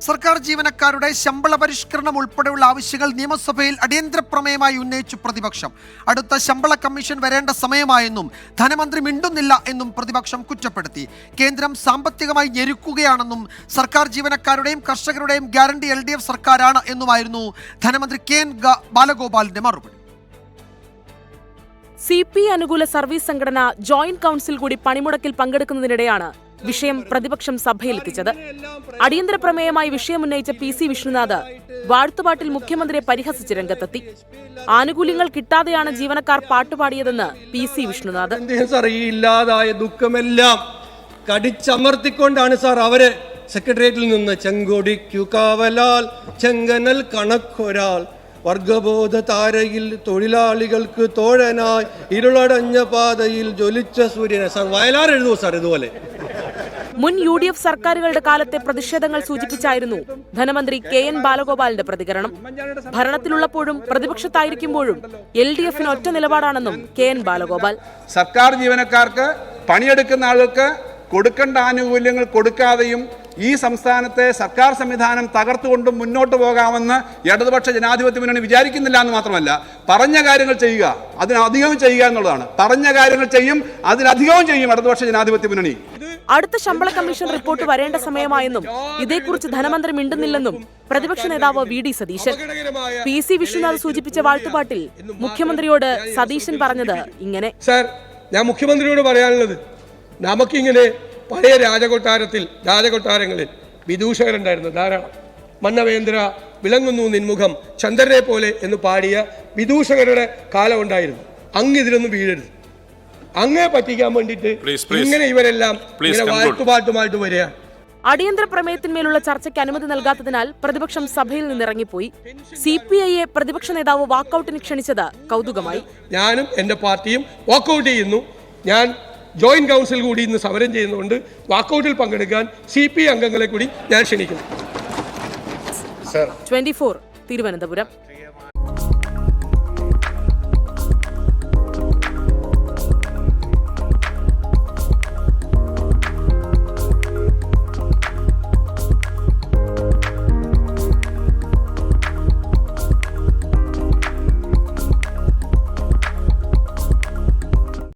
സർക്കാർ ജീവനക്കാരുടെ ശമ്പള പരിഷ്കരണം ഉൾപ്പെടെയുള്ള ആവശ്യങ്ങൾ നിയമസഭയിൽ അടിയന്തര പ്രമേയമായി ഉന്നയിച്ചു പ്രതിപക്ഷം. അടുത്ത ശമ്പള കമ്മീഷൻ വരേണ്ട സമയമായെന്നും ധനമന്ത്രി മിണ്ടുന്നില്ല എന്നും പ്രതിപക്ഷം കുറ്റപ്പെടുത്തി. കേന്ദ്രം സാമ്പത്തികമായി ഞെരുക്കുകയാണെന്നും സർക്കാർ ജീവനക്കാരുടെയും കർഷകരുടെയും ഗ്യാരണ്ടി LDF സർക്കാരാണ് എന്നുമായിരുന്നു ധനമന്ത്രി KN ബാലഗോപാലിന്റെ മറുപടി. CP അനുകൂല സർവീസ് സംഘടന ജോയിന്റ് കൌൺസിൽ കൂടി പണിമുടക്കിൽ പങ്കെടുക്കുന്നതിനിടെയാണ് വിഷയം പ്രതിപക്ഷം സഭയിലെത്തിച്ചത്. അടിയന്തര പ്രമേയമായി വിഷയമുന്നയിച്ച PC വിഷ്ണുനാഥ് വാഴ്ത്തുപാട്ടിൽ മുഖ്യമന്ത്രിയെ പരിഹസിച്ച് രംഗത്തെത്തി. ആനുകൂല്യങ്ങൾ കിട്ടാതെയാണ് ജീവനക്കാർ പാട്ടുപാടിയതെന്ന് PC വിഷ്ണുനാഥ്. ഇല്ലാതായ ദുഃഖമെല്ലാം കടിച്ചമർത്തിക്കൊണ്ടാണ് സാർ അവര് സെക്രട്ടേറിയറ്റിൽ നിന്ന് ചെങ്കൊടിക്കു കാവലാൽ ചെങ്കനൽ കണക്കൊരാൾ വർഗബോധ താരയിൽ തൊഴിലാളികൾക്ക് തോഴനായി ഇരുളടഞ്ഞ പാതയിൽ ജ്വലിച്ച സൂര്യനെ. സാർ വയലാർ എഴുതുമോ സാർ ഇതുപോലെ? മുൻ UDF സർക്കാരുകളുടെ കാലത്തെ പ്രതിഷേധങ്ങൾ സൂചിപ്പിച്ചായിരുന്നു ധനമന്ത്രി KN ബാലഗോപാലിന്റെ പ്രതികരണം. ഭരണത്തിലുള്ളപ്പോഴും പ്രതിപക്ഷത്തായിരിക്കുമ്പോഴും LDFന് ഒറ്റ നിലപാടാണെന്നും KN ബാലഗോപാൽ. സർക്കാർ ജീവനക്കാർക്ക് പണിയെടുക്കുന്ന ആളുകൾക്ക് കൊടുക്കേണ്ട ആനുകൂല്യങ്ങൾ കൊടുക്കാതെയും ഈ സംസ്ഥാനത്തെ സർക്കാർ സംവിധാനം തകർത്തുകൊണ്ടും മുന്നോട്ട് പോകാമെന്ന് ഇടതുപക്ഷ ജനാധിപത്യ മുന്നണി വിചാരിക്കുന്നില്ല എന്ന് മാത്രമല്ല, പറഞ്ഞ കാര്യങ്ങൾ ചെയ്യുക, അതിനധികവും ചെയ്യുക എന്നുള്ളതാണ്. പറഞ്ഞ കാര്യങ്ങൾ ചെയ്യും, അതിലധികവും ചെയ്യും ഇടതുപക്ഷ ജനാധിപത്യ മുന്നണി. അടുത്ത ശമ്പള കമ്മീഷൻ റിപ്പോർട്ട് വരേണ്ട സമയമായെന്നും ഇതേക്കുറിച്ച് ധനമന്ത്രി മിണ്ടുന്നില്ലെന്നും പ്രതിപക്ഷ നേതാവ് VD സതീശൻ. PC വിഷ്ണുനാഥ് സൂചിപ്പിച്ച വാഴ്ത്തുപാട്ടിൽ മുഖ്യമന്ത്രിയോട് സതീശൻ പറഞ്ഞത് ഇങ്ങനെ: സാർ, ഞാൻ മുഖ്യമന്ത്രിയോട് പറയാനുള്ളത്, നമുക്കിങ്ങനെ പഴയ രാജകൊട്ടാരങ്ങളിൽ വിദൂഷകരുണ്ടായിരുന്നു ധാരാളം. മന്നവേന്ദ്ര വിളങ്ങുന്നു നിൻമുഖം ചന്ദ്രനെ പോലെ എന്ന് പാടിയ വിദൂഷകരുടെ കാലം ഉണ്ടായിരുന്നു. അങ്ങ് ഇതിലൊന്നും വീഴരുത്. അങ്ങേ പറ്റിക്കാൻ വേണ്ടിയിട്ട് ഇങ്ങനെ ഇവരെല്ലാം ഇങ്ങനെ വാഴ്ത്തുപാട്ടുമായിട്ട് വരിക. അടിയന്തര പ്രമേയത്തിന്മേലുള്ള ചർച്ചയ്ക്ക് അനുമതി നൽകാത്തതിനാൽ പ്രതിപക്ഷം സഭയിൽ നിന്നിറങ്ങിപ്പോയി. CPIയെ പ്രതിപക്ഷ നേതാവ് വാക്കൌട്ടിന് ക്ഷണിച്ചത് കൗതുകമായി. ഞാനും എൻ്റെ പാർട്ടിയും വാക്കൌട്ട് ചെയ്യുന്നു. ഞാൻ ജോയിന്റ് കൗൺസിൽ കൂടി ഇന്ന് സമരം ചെയ്യുന്നതുകൊണ്ട് വാക്കൌട്ടിൽ പങ്കെടുക്കാൻ CP അംഗങ്ങളെ കൂടി ഞാൻ ക്ഷണിക്കുന്നു. 24 തിരുവനന്തപുരം.